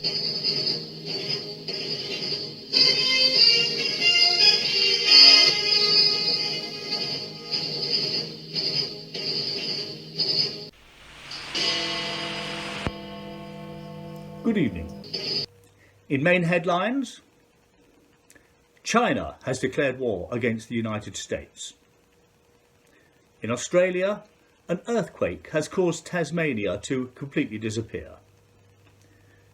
Good evening. In main headlines, China has declared war against the United States. In Australia, an earthquake has caused Tasmania to completely disappear.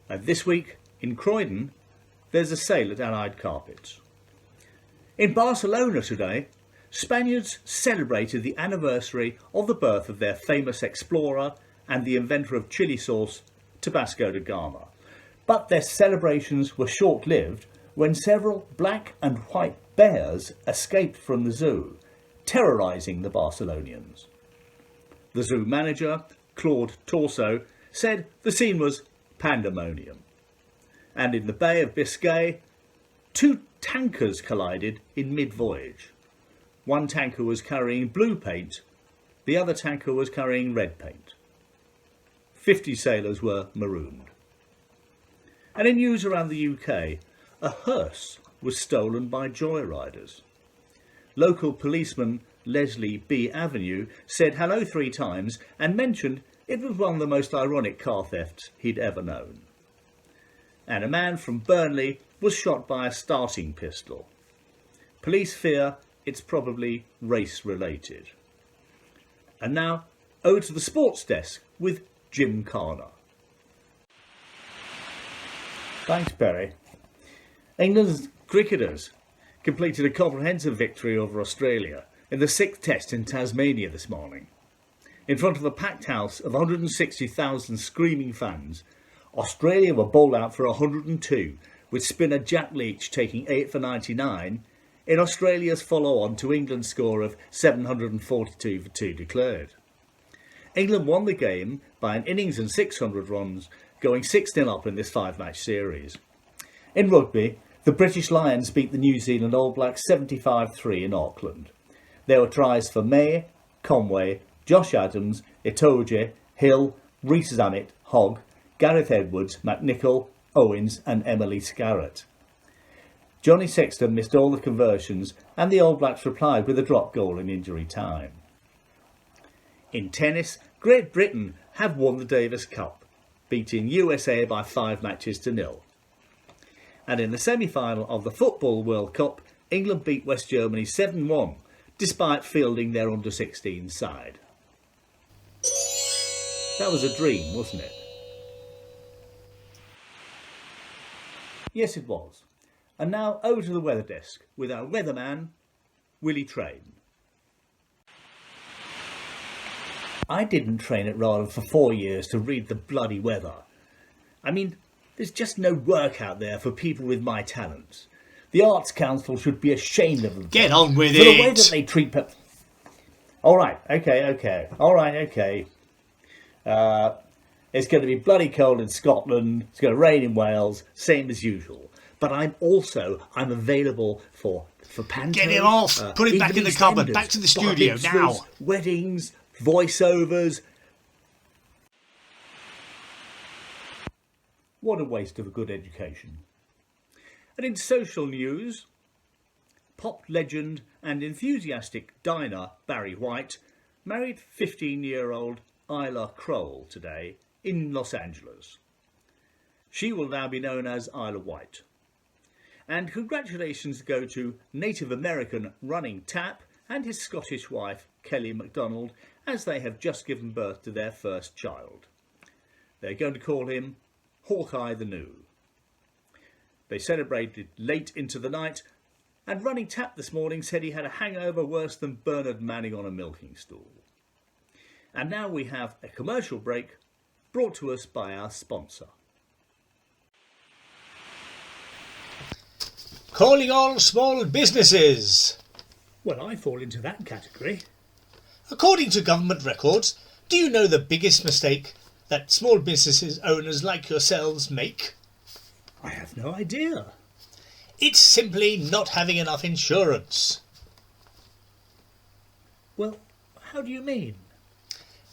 And this week, in Croydon, there's a sale at Allied Carpets. In Barcelona today, Spaniards celebrated the anniversary of the birth of their famous explorer and the inventor of chili sauce, Vasco da Gama. But their celebrations were short-lived when several black and white bears escaped from the zoo, terrorising the Barcelonians. The zoo manager, Claude Torso, said the scene was pandemonium. And in the Bay of Biscay, two tankers collided in mid-voyage. One tanker was carrying blue paint, the other tanker was carrying red paint. 50 sailors were marooned. And in news around the UK, a hearse was stolen by joyriders. Local policeman Leslie B. Avenue said hello 3 times and mentioned it was one of the most ironic car thefts he'd ever known. And a man from Burnley was shot by a starting pistol. Police fear it's probably race-related. And now, over to the sports desk with Jim Carner. Thanks, Perry. England's cricketers completed a comprehensive victory over Australia in the 6th test in Tasmania this morning. In front of a packed house of 160,000 screaming fans, Australia were bowled out for 102, with spinner Jack Leach taking 8 for 99, in Australia's follow-on to England's score of 742 for 2 declared. England won the game by an innings and 600 runs, going 6-0 up in this 5-match series. In rugby, the British Lions beat the New Zealand All Blacks 75-3 in Auckland. There were tries for May, Conway, Josh Adams, Itoje, Hill, Rhys-Zammit, Hogg, Gareth Edwards, McNichol, Owens and Emily Scarrett. Johnny Sexton missed all the conversions and the All Blacks replied with a drop goal in injury time. In tennis, Great Britain have won the Davis Cup, beating USA by 5 matches to 0. And in the semi-final of the Football World Cup, England beat West Germany 7-1, despite fielding their under-16 side. That was a dream, wasn't it? Yes, it was. And now over to the weather desk with our weatherman, Willie Train. I didn't train at Rotherham for 4 years to read the bloody weather. I mean, there's just no work out there for people with my talents. The Arts Council should be ashamed of them. Get on with it! For the way that they treat people. All right, okay. All right, okay. It's going to be bloody cold in Scotland. It's going to rain in Wales, same as usual. But I'm available for panto. Get him off! Put it back in the cupboard. Back to the studio now. Weddings, voiceovers. What a waste of a good education. And in social news, pop legend and enthusiastic diner Barry White married 15-year-old Isla Crowell today in Los Angeles. She will now be known as Isla White. And congratulations go to Native American running tap and his Scottish wife Kelly MacDonald, as they have just given birth to their first child. They're going to call him Hawkeye the New. They celebrated late into the night, and running tap this morning said he had a hangover worse than Bernard Manning on a milking stool. And now we have a commercial break brought to us by our sponsor. Calling all small businesses. Well, I fall into that category. According to government records, do you know the biggest mistake that small businesses owners like yourselves make? I have no idea. It's simply not having enough insurance. Well, how do you mean?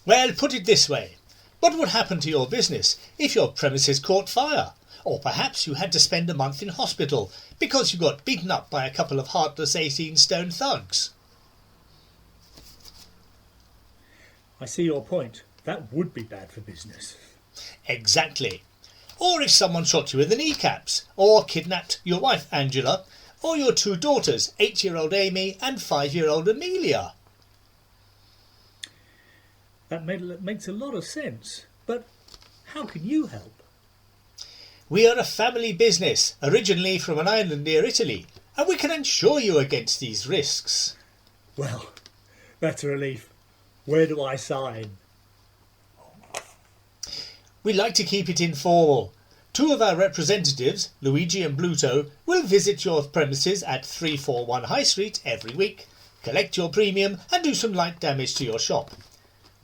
Well, put it this way. What would happen to your business if your premises caught fire? Or perhaps you had to spend a month in hospital because you got beaten up by a couple of heartless 18-stone thugs. I see your point. That would be bad for business. Exactly. Or if someone shot you in the kneecaps, or kidnapped your wife Angela, or your two daughters, 8-year-old Amy and 5-year-old Amelia. That makes a lot of sense. But how can you help? We are a family business, originally from an island near Italy, and we can insure you against these risks. Well, that's a relief. Where do I sign? We like to keep it informal. Two of our representatives, Luigi and Bluto, will visit your premises at 341 High Street every week, collect your premium and do some light damage to your shop.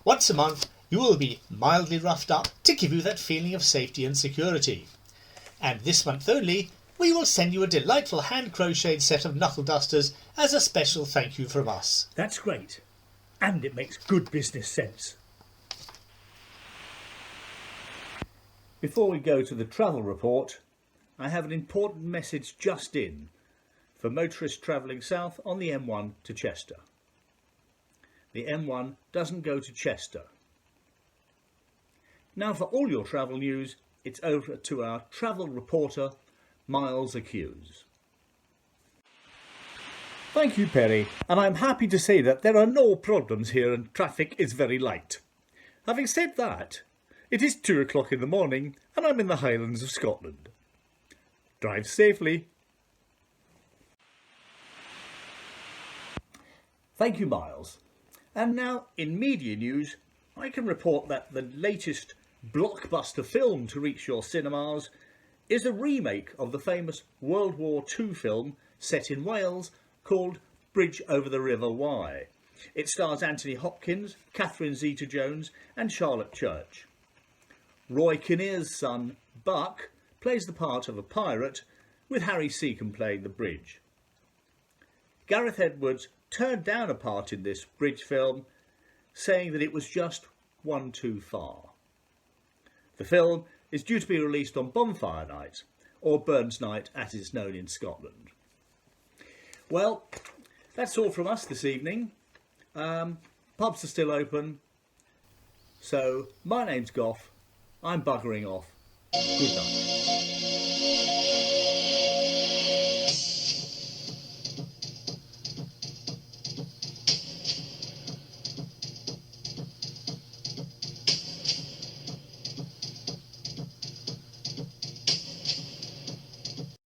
Once a month, you will be mildly roughed up to give you that feeling of safety and security. And this month only, we will send you a delightful hand-crocheted set of knuckle dusters as a special thank you from us. That's great. And it makes good business sense. Before we go to the travel report, I have an important message just in for motorists travelling south on the M1 to Chester. The M1 doesn't go to Chester. Now for all your travel news, it's over to our travel reporter, Miles Accuse. Thank you, Perry, and I'm happy to say that there are no problems here and traffic is very light. Having said that, it is 2 o'clock in the morning and I'm in the Highlands of Scotland. Drive safely. Thank you, Miles. And now, in media news, I can report that the latest blockbuster film to reach your cinemas is a remake of the famous World War II film set in Wales called Bridge Over the River Wye. It stars Anthony Hopkins, Catherine Zeta-Jones and Charlotte Church. Roy Kinnear's son, Buck, plays the part of a pirate, with Harry Seacombe playing the bridge. Gareth Edwards turned down a part in this bridge film, saying that it was just one too far. The film is due to be released on Bonfire Night, or Burns Night as it's known in Scotland. Well, that's all from us this evening. Pubs are still open. So, my name's Goff. I'm buggering off. Good night.